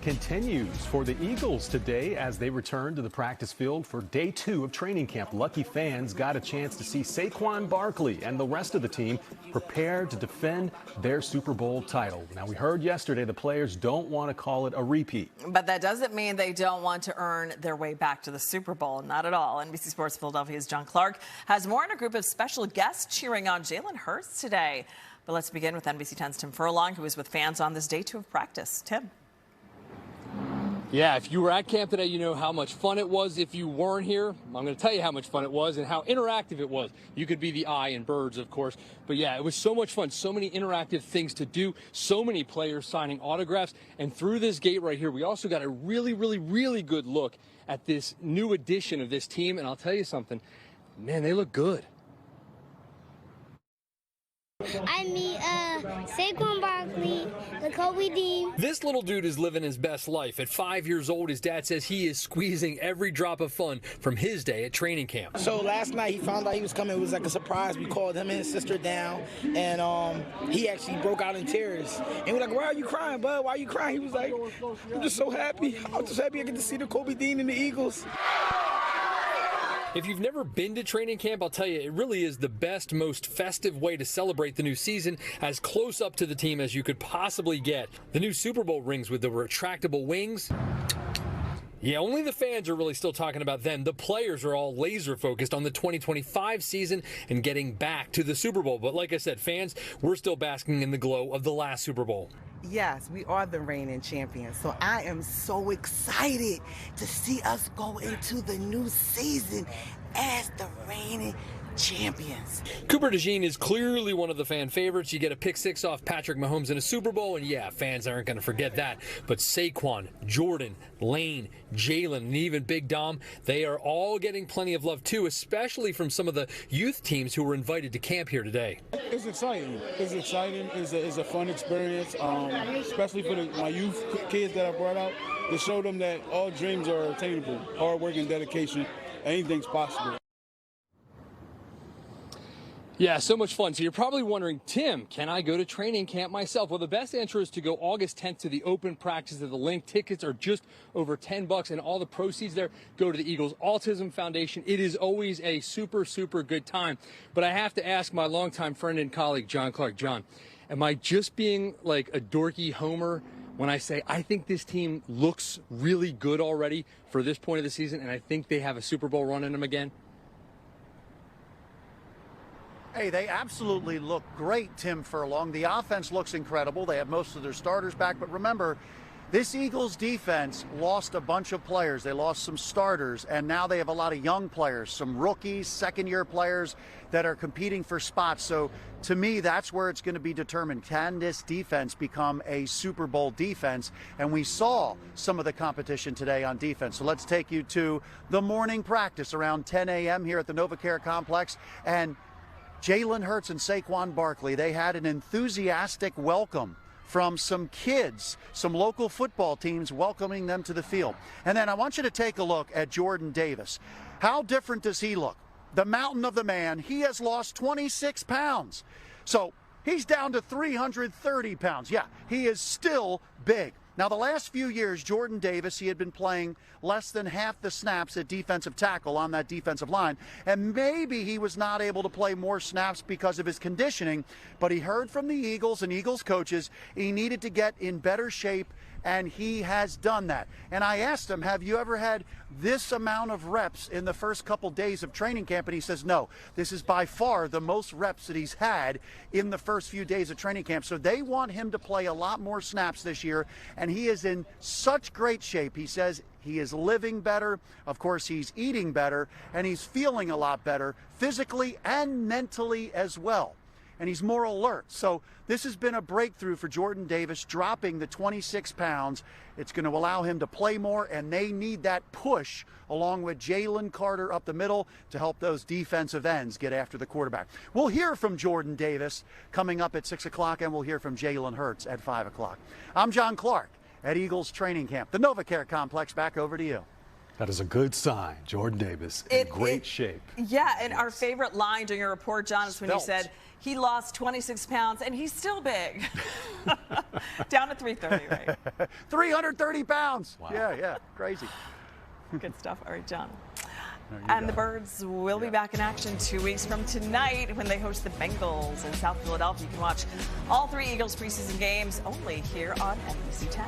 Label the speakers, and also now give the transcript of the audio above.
Speaker 1: continues for the Eagles today as they return to the practice field for day 2 of training camp. Lucky fans got a chance to see Saquon Barkley and the rest of the team prepare to defend their Super Bowl title. Now, we heard yesterday the players don't want to call it a repeat.
Speaker 2: But that doesn't mean they don't want to earn their way back to the Super Bowl. Not at all. NBC Sports Philadelphia's John Clark has more on a group of special guests cheering on Jalen Hurts today. But let's begin with NBC 10's Tim Furlong, who was with fans on this day 2 of practice. Tim.
Speaker 3: Yeah, if you were at camp today, you know how much fun it was. If you weren't here, I'm going to tell you how much fun it was and how interactive it was. You could be the eye and birds, of course. But yeah, it was so much fun. So many interactive things to do. So many players signing autographs. And through this gate right here, we also got a really good look at this new addition of this team. And I'll tell you something, man, they look good.
Speaker 4: I meet Saquon Barkley, the Kobe Dean.
Speaker 3: This little dude is living his best life. At 5 years old, his dad says he is squeezing every drop of fun from his day at training camp.
Speaker 5: So last night he found out he was coming. It was like a surprise. We called him and his sister down, and he actually broke out in tears. And we're like, "Why are you crying, bud? Why are you crying?" He was like, "I'm just so happy. I'm just happy I get to see the Kobe Dean and the Eagles."
Speaker 3: If you've never been to training camp, I'll tell you, it really is the best, most festive way to celebrate the new season, as close up to the team as you could possibly get. The new Super Bowl rings with the retractable wings. Yeah, only the fans are really still talking about them. The players are all laser focused on the 2025 season and getting back to the Super Bowl. But like I said, fans, we're still basking in the glow of the last Super Bowl.
Speaker 6: Yes, we are the reigning champions. So I am so excited to see us go into the new season as the reigning champions.
Speaker 3: Cooper DeJean is clearly one of the fan favorites. You get a pick 6 off Patrick Mahomes in a Super Bowl, and yeah, fans aren't going to forget that. But Saquon, Jordan, Lane, Jalen, and even Big Dom, they are all getting plenty of love too, especially from some of the youth teams who were invited to camp here today.
Speaker 7: It's exciting. It's exciting. It's a fun experience, especially for my youth kids that I brought out, to show them that all dreams are attainable. Hard work and dedication, anything's possible.
Speaker 3: Yeah, so much fun. So you're probably wondering, Tim, can I go to training camp myself? Well, the best answer is to go August 10th to the open practice of the Link. Tickets are just over $10, and all the proceeds there go to the Eagles Autism Foundation. It is always a super good time. But I have to ask my longtime friend and colleague, John Clark. John, am I just being like a dorky homer when I say I think this team looks really good already for this point of the season, and I think they have a Super Bowl run in them again?
Speaker 8: Hey, they absolutely look great, Tim Furlong. The offense looks incredible. They have most of their starters back. But remember, this Eagles defense lost a bunch of players. They lost some starters, and now they have a lot of young players, some rookies, second-year players that are competing for spots. So to me, that's where it's going to be determined. Can this defense become a Super Bowl defense? And we saw some of the competition today on defense. So let's take you to the morning practice around 10 a.m. here at the NovaCare Complex. And Jalen Hurts and Saquon Barkley, they had an enthusiastic welcome from some kids, some local football teams welcoming them to the field. And then I want you to take a look at Jordan Davis. How different does he look? The mountain of the man, he has lost 26 pounds. So he's down to 330 pounds. Yeah, he is still big. Now, the last few years, Jordan Davis, he had been playing less than half the snaps at defensive tackle on that defensive line. And maybe he was not able to play more snaps because of his conditioning, but he heard from the Eagles and Eagles coaches he needed to get in better shape, and he has done that. And I asked him, have you ever had this amount of reps in the first couple days of training camp? And he says, no, this is by far the most reps that he's had in the first few days of training camp. So they want him to play a lot more snaps this year, and he is in such great shape. He says he is living better. Of course, he's eating better, and he's feeling a lot better physically and mentally as well. And he's more alert. So this has been a breakthrough for Jordan Davis, dropping the 26 pounds. It's going to allow him to play more, and they need that push along with Jalen Carter up the middle to help those defensive ends get after the quarterback. We'll hear from Jordan Davis coming up at 6 o'clock, and we'll hear from Jalen Hurts at 5 o'clock. I'm John Clark at Eagles Training Camp, the NovaCare Complex. Back over to you.
Speaker 1: That is a good sign. Jordan Davis in great shape.
Speaker 2: Yeah, and our favorite line during your report, John, is when you said he lost 26 pounds and he's still big. Down to 330, right?
Speaker 8: 330 pounds.
Speaker 1: Wow.
Speaker 8: Yeah, crazy.
Speaker 2: Good stuff. All right, John. And the Birds will be back in action 2 weeks from tonight when they host the Bengals in South Philadelphia. You can watch all 3 Eagles preseason games only here on NBC 10.